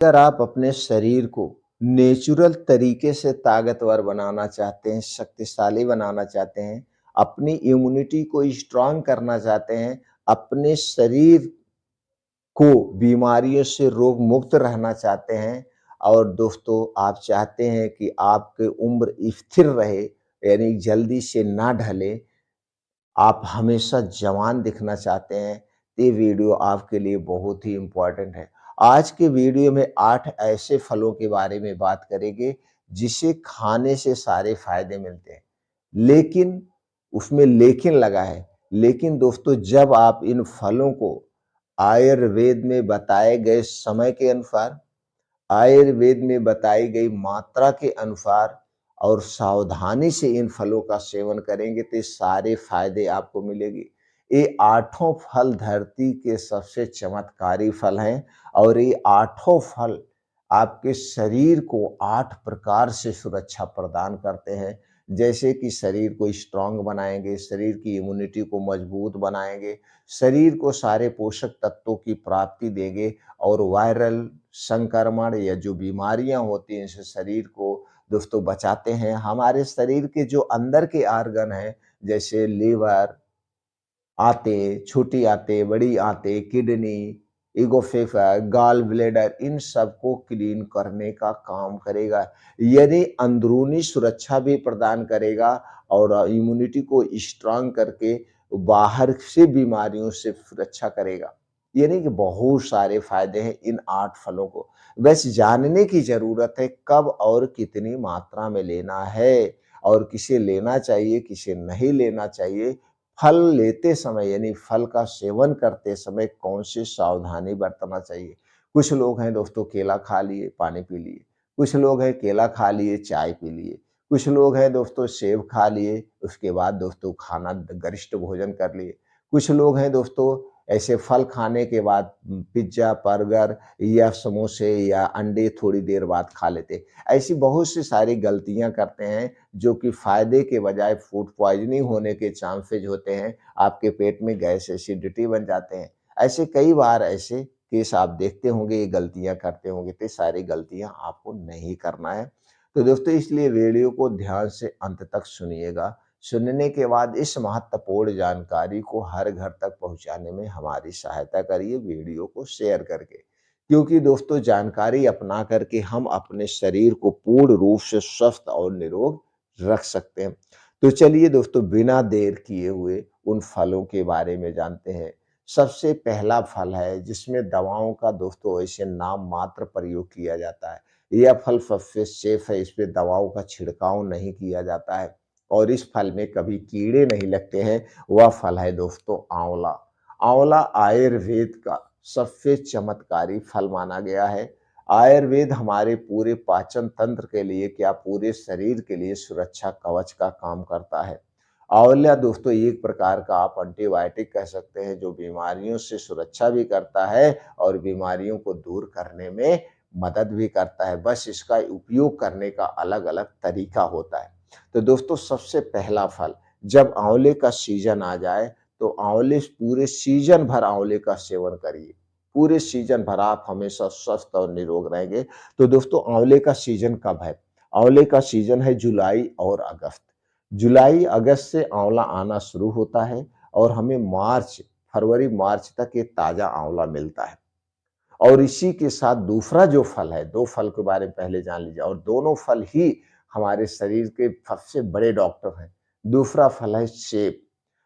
अगर आप अपने शरीर को नेचुरल तरीके से ताकतवर बनाना चाहते हैं, शक्तिशाली बनाना चाहते हैं, अपनी इम्यूनिटी को स्ट्रॉन्ग करना चाहते हैं, अपने शरीर को बीमारियों से रोग मुक्त रहना चाहते हैं और दोस्तों आप चाहते हैं कि आपकी उम्र स्थिर रहे, यानी जल्दी से ना ढले, आप हमेशा जवान दिखना चाहते हैं, तो ये वीडियो आपके लिए बहुत ही इम्पोर्टेंट है। आज के वीडियो में 8 ऐसे फलों के बारे में बात करेंगे, जिसे खाने से सारे फ़ायदे मिलते हैं। लेकिन उसमें लेकिन लगा है, लेकिन दोस्तों जब आप इन फलों को आयुर्वेद में बताए गए समय के अनुसार, आयुर्वेद में बताई गई मात्रा के अनुसार और सावधानी से इन फलों का सेवन करेंगे तो ये सारे फायदे आपको मिलेंगे। ये आठों फल धरती के सबसे चमत्कारी फल हैं और ये आठों फल आपके शरीर को 8 प्रकार से सुरक्षा प्रदान करते हैं। जैसे कि शरीर को स्ट्रांग बनाएँगे, शरीर की इम्यूनिटी को मजबूत बनाएँगे, शरीर को सारे पोषक तत्वों की प्राप्ति देंगे और वायरल संक्रमण या जो बीमारियां होती हैं इनसे शरीर को दोस्तों बचाते हैं। हमारे शरीर के जो अंदर के ऑर्गन हैं जैसे लीवर, आंतें, छोटी आंतें, बड़ी आंतें, किडनी, इगोफेफर, गॉल ब्लैडर इन सबको क्लीन करने का काम करेगा। यानी अंदरूनी सुरक्षा भी प्रदान करेगा और इम्यूनिटी को स्ट्रांग करके बाहर से बीमारियों से सुरक्षा करेगा। यानी कि बहुत सारे फायदे हैं इन 8 फलों को। बस जानने की ज़रूरत है कब और कितनी मात्रा में लेना है और किसे लेना चाहिए, किसे नहीं लेना चाहिए। फल लेते समय यानी फल का सेवन करते समय कौन सी सावधानी बरतना चाहिए। कुछ लोग हैं दोस्तों केला खा लिए, पानी पी लिए। कुछ लोग हैं केला खा लिए, चाय पी लिए। कुछ लोग हैं दोस्तों सेब खा लिए, उसके बाद दोस्तों खाना गरिष्ठ भोजन कर लिए। कुछ लोग हैं दोस्तों ऐसे फल खाने के बाद पिज़्ज़ा, बर्गर या समोसे या अंडे थोड़ी देर बाद खा लेते। ऐसी बहुत सी सारी गलतियाँ करते हैं जो कि फ़ायदे के बजाय फूड पॉइज़निंग होने के चांसेज़ होते हैं, आपके पेट में गैस एसिडिटी बन जाते हैं। ऐसे कई बार ऐसे केस आप देखते होंगे, ये गलतियाँ करते होंगे, तो ये सारी गलतियाँ आपको नहीं करना है। तो दोस्तों इसलिए वीडियो को ध्यान से अंत तक सुनिएगा। सुनने के बाद इस महत्वपूर्ण जानकारी को हर घर तक पहुँचाने में हमारी सहायता करिए वीडियो को शेयर करके। क्योंकि दोस्तों जानकारी अपना करके हम अपने शरीर को पूर्ण रूप से स्वस्थ और निरोग रख सकते हैं। तो चलिए दोस्तों बिना देर किए हुए उन फलों के बारे में जानते हैं। सबसे पहला फल है जिसमें दवाओं का दोस्तों ऐसे नाम मात्र प्रयोग किया जाता है। यह फल सबसे सेफ है, इस पे दवाओं का छिड़काव नहीं किया जाता है और इस फल में कभी कीड़े नहीं लगते हैं, वह फल है दोस्तों आंवला। आंवला आयुर्वेद का सबसे चमत्कारी फल माना गया है। आयुर्वेद हमारे पूरे पाचन तंत्र के लिए क्या पूरे शरीर के लिए सुरक्षा कवच का काम करता है। आंवला दोस्तों एक प्रकार का आप एंटीबायोटिक कह सकते हैं जो बीमारियों से सुरक्षा भी करता है और बीमारियों को दूर करने में मदद भी करता है। बस इसका उपयोग करने का अलग-अलग तरीका होता है। तो दोस्तों सबसे पहला फल जब आंवले का सीजन आ जाए तो आंवले पूरे सीजन भर आंवले का सेवन करिए। पूरे सीजन भर आप हमेशा स्वस्थ और निरोग रहेंगे। तो दोस्तों आंवले का सीजन कब है? आंवले का सीजन है जुलाई और अगस्त। जुलाई अगस्त से आंवला आना शुरू होता है और हमें मार्च, फरवरी मार्च तक ये ताज़ा आंवला मिलता है। और इसी के साथ दूसरा जो फल है, 2 फल के बारे में पहले जान लीजिए और दोनों फल ही हमारे शरीर के सबसे बड़े डॉक्टर हैं। दूसरा फल है सेब।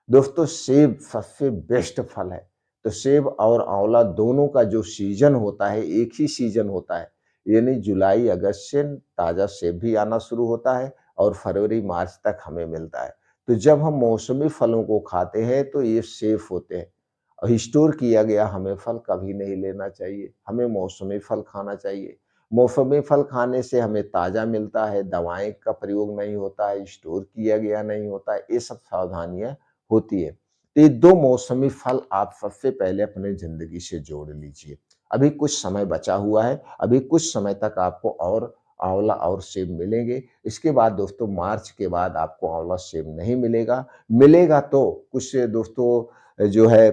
दोस्तों सेब सबसे बेस्ट फल है। तो सेब और आंवला दोनों का जो सीज़न होता है, एक ही सीज़न होता है। यानी जुलाई अगस्त से ताज़ा सेब भी आना शुरू होता है और फरवरी मार्च तक हमें मिलता है। तो जब हम मौसमी फलों को खाते हैं तो ये सेफ होते हैं। स्टोर किया गया हमें फल कभी नहीं लेना चाहिए, हमें मौसमी फल खाना चाहिए। मौसमी फल खाने से हमें ताज़ा मिलता है, दवाएँ का प्रयोग नहीं होता है, स्टोर किया गया नहीं होता है, ये सब सावधानियाँ होती है। तो ये 2 मौसमी फल आप सबसे पहले अपने ज़िंदगी से जोड़ लीजिए। अभी कुछ समय बचा हुआ है, अभी कुछ समय तक आपको और आंवला और सेब मिलेंगे। इसके बाद दोस्तों मार्च के बाद आपको आंवला सेब नहीं मिलेगा, मिलेगा तो कुछ दोस्तों जो है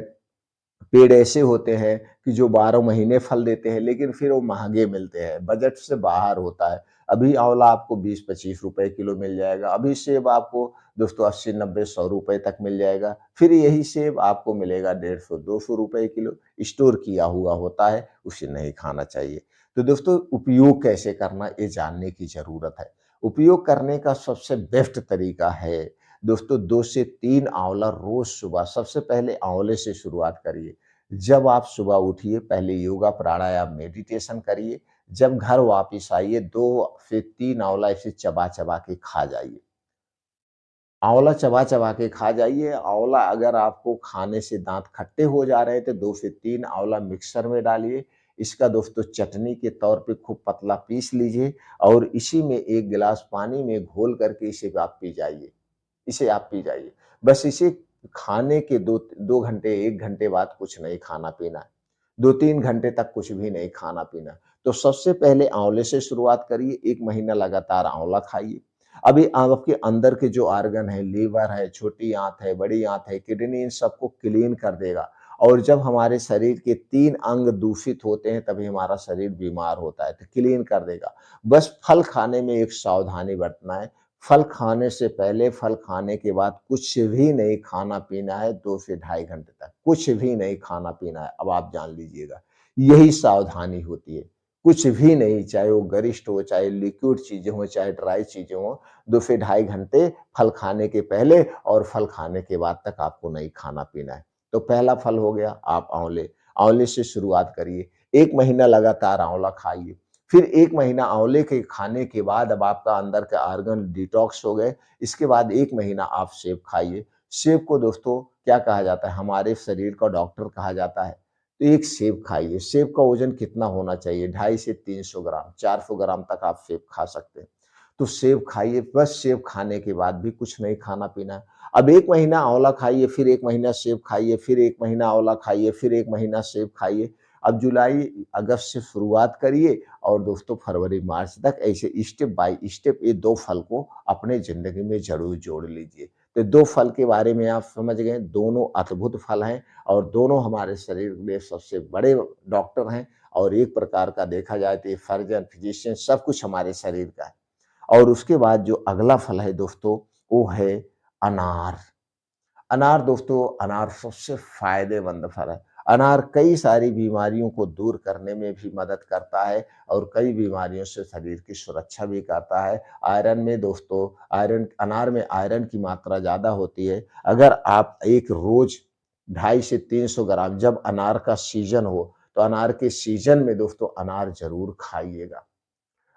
पेड़ ऐसे होते हैं कि जो 12 महीने फल देते हैं, लेकिन फिर वो महँगे मिलते हैं, बजट से बाहर होता है। अभी आँवला आपको 20-25 रुपए किलो मिल जाएगा, अभी सेब आपको दोस्तों 80, 90, 100 रुपए तक मिल जाएगा। फिर यही सेब आपको मिलेगा 150, 200 रुपए किलो, स्टोर किया हुआ होता है, उसे नहीं खाना चाहिए। तो दोस्तों उपयोग कैसे करना ये जानने की ज़रूरत है। उपयोग करने का सबसे बेस्ट तरीका है दोस्तों 2 से 3 आँवला रोज़ सुबह सबसे पहले आँवले से शुरुआत करिए। जब आप सुबह उठिए पहले योगा, प्राणायाम, मेडिटेशन करिए। जब घर वापिस आइए 2 से 3 आँवला ऐसे चबा-चबा के खा जाइए। आँवला चबा-चबा के खा जाइए। आँवला अगर आपको खाने से दाँत खट्टे हो जा रहे हैं तो 2 से 3 आँवला मिक्सर में डालिए। इसका दोस्तों चटनी के तौर पे खूब पतला पीस लीजिए और इसी में 1 गिलास पानी में घोल करके इसे आप पी जाइए। इसे आप पी जाइए। बस इसे खाने के 2 घंटे, 1 घंटे बाद कुछ नहीं खाना-पीना है। 2-3 घंटे तक कुछ भी नहीं खाना-पीना। तो सबसे पहले आँवले से शुरुआत करिए, 1 महीना लगातार आँवला खाइए। अभी आपके अंदर के जो ऑर्गन है, लीवर है, छोटी आँत है, बड़ी आँत है, किडनी इन सबको क्लीन कर देगा और जब हमारे शरीर के 3 अंग दूषित होते हैं, तभी हमारा शरीर बीमार होता है, तो क्लीन कर देगा। बस फल खाने में एक सावधानी बरतना है। फल खाने से पहले, फल खाने के बाद कुछ भी नहीं खाना-पीना है 2 से ढाई घंटे तक, कुछ भी नहीं खाना-पीना है। अब आप जान लीजिएगा, यही सावधानी होती है। कुछ भी नहीं, चाहे वो गरिष्ठ हो, चाहे लिक्विड चीज़ें हों, चाहे ड्राई चीज़ें हों, 2 से ढाई घंटे फल खाने के पहले और फल खाने के बाद तक आपको नहीं खाना-पीना है। तो पहला फल हो गया आप आँवले, आँवले से शुरुआत करिए। 1 महीना लगातार आँवला खाइए। फिर 1 महीना आँवले के खाने के बाद अब आपका अंदर के ऑर्गन डिटॉक्स हो गए, इसके बाद 1 महीना आप सेब खाइए। सेब को दोस्तों क्या कहा जाता है, हमारे शरीर का डॉक्टर कहा जाता है। तो 1 सेब खाइए, सेब का वज़न कितना होना चाहिए? 250 से 300 ग्राम, 400 ग्राम तक आप सेब खा सकते हैं। तो सेब खाइए, बस सेब खाने के बाद भी कुछ नहीं खाना-पीना है। अब 1 महीना आँवला खाइए, फिर 1 महीना सेब खाइए, फिर 1 महीना आँवला खाइए, फिर 1 महीना सेब खाइए। अब जुलाई, अगस्त से शुरुआत करिए और दोस्तों फरवरी, मार्च तक ऐसे स्टेप बाय स्टेप ये 2 फल को अपने ज़िंदगी में ज़रूर जोड़ लीजिए। तो 2 फल के बारे में आप समझ गए, दोनों अद्भुत फल हैं और दोनों हमारे शरीर में सबसे बड़े डॉक्टर हैं और एक प्रकार का देखा जाए तो ये सर्जन, फिजिशियन सब कुछ हमारे शरीर का है। और उसके बाद जो अगला फल है दोस्तों, वो है अनार। अनार दोस्तों, अनार सबसे फ़ायदेमंद फल है। अनार कई सारी बीमारियों को दूर करने में भी मदद करता है और कई बीमारियों से शरीर की सुरक्षा भी करता है। आयरन में दोस्तों आयरन अनार में आयरन की मात्रा ज़्यादा होती है। अगर आप एक रोज़ 250 से 300 ग्राम जब अनार का सीज़न हो, तो अनार के सीज़न में दोस्तों अनार ज़रूर खाइएगा।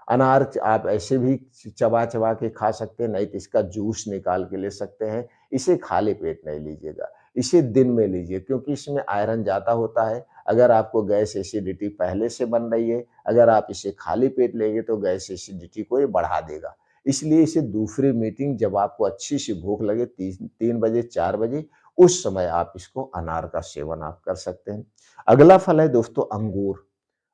अनार आप ऐसे भी चबा-चबा के खा सकते हैं, नहीं तो इसका जूस निकाल के ले सकते हैं। इसे खाली पेट नहीं लीजिएगा, इसे दिन में लीजिए क्योंकि इसमें आयरन ज़्यादा होता है। अगर आपको गैस एसिडिटी पहले से बन रही है, अगर आप इसे खाली पेट लेंगे तो गैस एसिडिटी को ये बढ़ा देगा। इसलिए इसे दूसरी मीटिंग जब आपको अच्छी-सी भूख लगे 3 बजे, 4 बजे, उस समय आप इसको अनार का सेवन आप कर सकते हैं। अगला फल है दोस्तों अंगूर।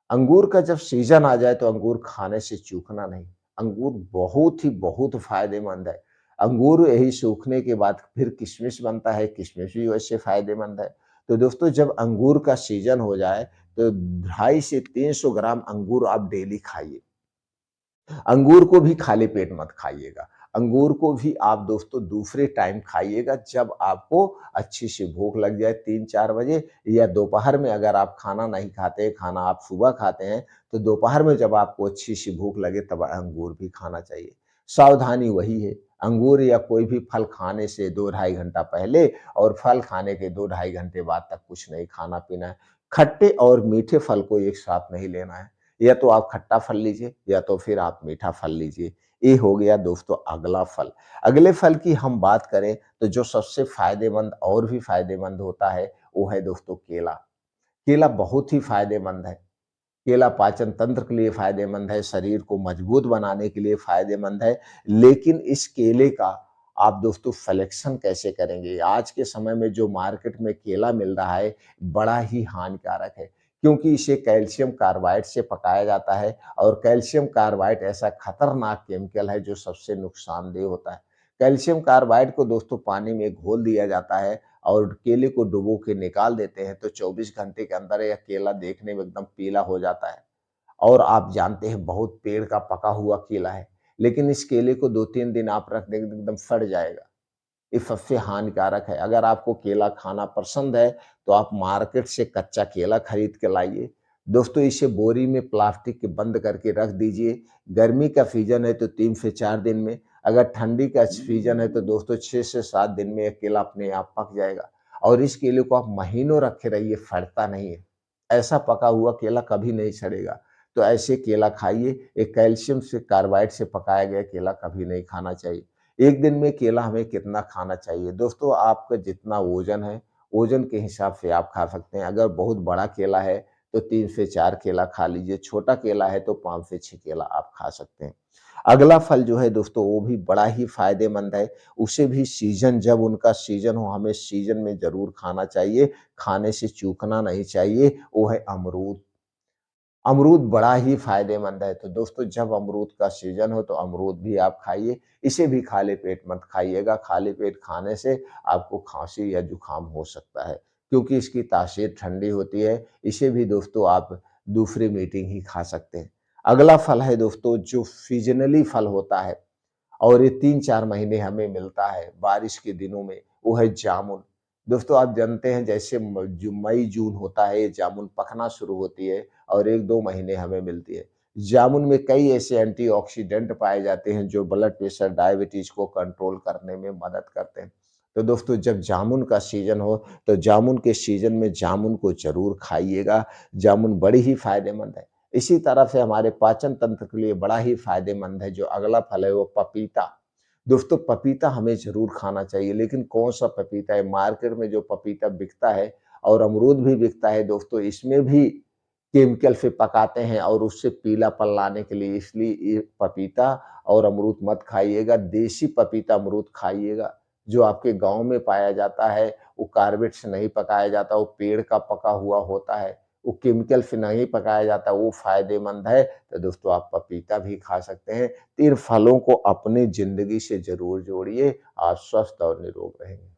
अंगूर का जब सीज़न आ जाए तो अंगूर खाने से चूकना नहीं। अंगूर बहुत ही बहुत फ़ायदेमंद है। अंगूर यही सूखने के बाद फिर किशमिश बनता है, किशमिश भी वैसे फ़ायदेमंद है। तो दोस्तों जब अंगूर का सीज़न हो जाए तो 250 से 300 ग्राम अंगूर आप डेली खाइए। अंगूर को भी खाली पेट मत खाइएगा। अंगूर को भी आप दोस्तों दूसरे टाइम खाइएगा जब आपको अच्छी-सी भूख लग जाए 3-4 बजे या दोपहर में अगर आप खाना नहीं खाते, खाना आप सुबह खाते हैं, तो दोपहर में जब आपको अच्छी-सी भूख लगे तब अंगूर भी खाना चाहिए। सावधानी वही है, अंगूर या कोई भी फल खाने से 2 ढाई घंटा पहले और फल खाने के 2 ढाई घंटे बाद तक कुछ नहीं खाना-पीना है। खट्टे और मीठे फल को एक साथ नहीं लेना है। या तो आप खट्टा फल लीजिए या तो फिर आप मीठा फल लीजिए। ये हो गया दोस्तों अगला फल। अगले फल की हम बात करें तो जो सबसे फ़ायदेमंद और भी फ़ायदेमंद होता है, वो है दोस्तों केला। केला बहुत ही फ़ायदेमंद है। केला पाचन तंत्र के लिए फ़ायदेमंद है, शरीर को मजबूत बनाने के लिए फ़ायदेमंद है, लेकिन इस केले का आप दोस्तों सिलेक्शन कैसे करेंगे? आज के समय में जो मार्केट में केला मिल रहा है, बड़ा ही हानिकारक है, क्योंकि इसे कैल्शियम कार्बाइड से पकाया जाता है और कैल्शियम कार्बाइड ऐसा खतरनाक केमिकल है जो सबसे नुकसानदेह होता है। कैल्शियम कार्बाइड को दोस्तों पानी में घोल दिया जाता है और केले को डुबो के निकाल देते हैं तो 24 घंटे के अंदर यह केला देखने में एकदम पीला हो जाता है। और आप जानते हैं बहुत पेड़ का पका हुआ केला है, लेकिन इस केले को 2-3 दिन आप रख देंगे तो एकदम सड़ जाएगा। ये सबसे हानिकारक है। अगर आपको केला खाना पसंद है, तो आप मार्केट से कच्चा केला खरीद के लाइए। दोस्तों इसे बोरी में प्लास्टिक के बंद करके रख दीजिए। गर्मी का सीज़न है तो 3 से 4 दिन में, अगर ठंडी का सीज़न है तो दोस्तों 6 से 7 दिन में ये केला अपने आप पक जाएगा। और इस केले को आप महीनों रखे रहिए, सड़ता नहीं है। ऐसा पका हुआ केला कभी नहीं सड़ेगा। तो ऐसे केला खाइए, ये कैल्शियम से कार्बाइड से पकाया गया केला कभी नहीं खाना चाहिए। एक दिन में केला हमें कितना खाना चाहिए? दोस्तों आपका जितना वज़न है, वज़न के हिसाब से आप खा सकते हैं। अगर बहुत बड़ा केला है, तो 3 से 4 केला खा लीजिए, छोटा केला है तो 5 से 6 केला आप खा सकते हैं। अगला फल जो है दोस्तों वो भी बड़ा ही फ़ायदेमंद है, उसे भी सीज़न जब उनका सीज़न हो हमें सीज़न में ज़रूर खाना चाहिए, खाने से चूकना नहीं चाहिए, वो है अमरूद। अमरूद बड़ा ही फ़ायदेमंद है, तो दोस्तों जब अमरूद का सीज़न हो तो अमरूद भी आप खाइए, इसे भी खाली पेट मत खाइएगा, खाली पेट खाने से आपको खाँसी या जुकाम हो सकता है, क्योंकि इसकी तासीर ठंडी होती है, इसे भी दोस्तों आप दूसरी मीटिंग ही खा सकते हैं। अगला फल है दोस्तों जो सीज़नली फल होता है और ये 3-4 महीने हमें मिलता है बारिश के दिनों में, वो है जामुन। दोस्तों आप जानते हैं जैसे जो मई-जून होता है, ये जामुन पकना शुरू होती है और 1-2 महीने हमें मिलती है। जामुन में कई ऐसे एंटीऑक्सीडेंट पाए जाते हैं जो ब्लड प्रेशर, डायबिटीज़ को कंट्रोल करने में मदद करते हैं। तो दोस्तों जब जामुन का सीज़न हो, तो जामुन के सीज़न में जामुन को ज़रूर खाइएगा, जामुन बड़ी ही फ़ायदेमंद है। इसी तरह से हमारे पाचन तंत्र के लिए बड़ा ही फ़ायदेमंद है, जो अगला फल है वो पपीता। दोस्तों पपीता हमें ज़रूर खाना चाहिए, लेकिन कौन-सा पपीता है? मार्केट में जो पपीता बिकता है और अमरूद भी बिकता है दोस्तों, इसमें भी केमिकल से पकाते हैं और उससे पीलापन लाने के लिए, इसलिए ये पपीता और अमरूद मत खाइएगा, देसी पपीता अमरूद खाइएगा। जो आपके गाँव में पाया जाता है, वो कार्बेट से नहीं पकाया जाता, वो पेड़ का पका हुआ होता है, वो केमिकल से नहीं पकाया जाता, वो फ़ायदेमंद है। तो दोस्तों आप पपीता भी खा सकते हैं। तो इन फलों को अपनी ज़िंदगी से ज़रूर जोड़िए, आप स्वस्थ और निरोग रहेंगे।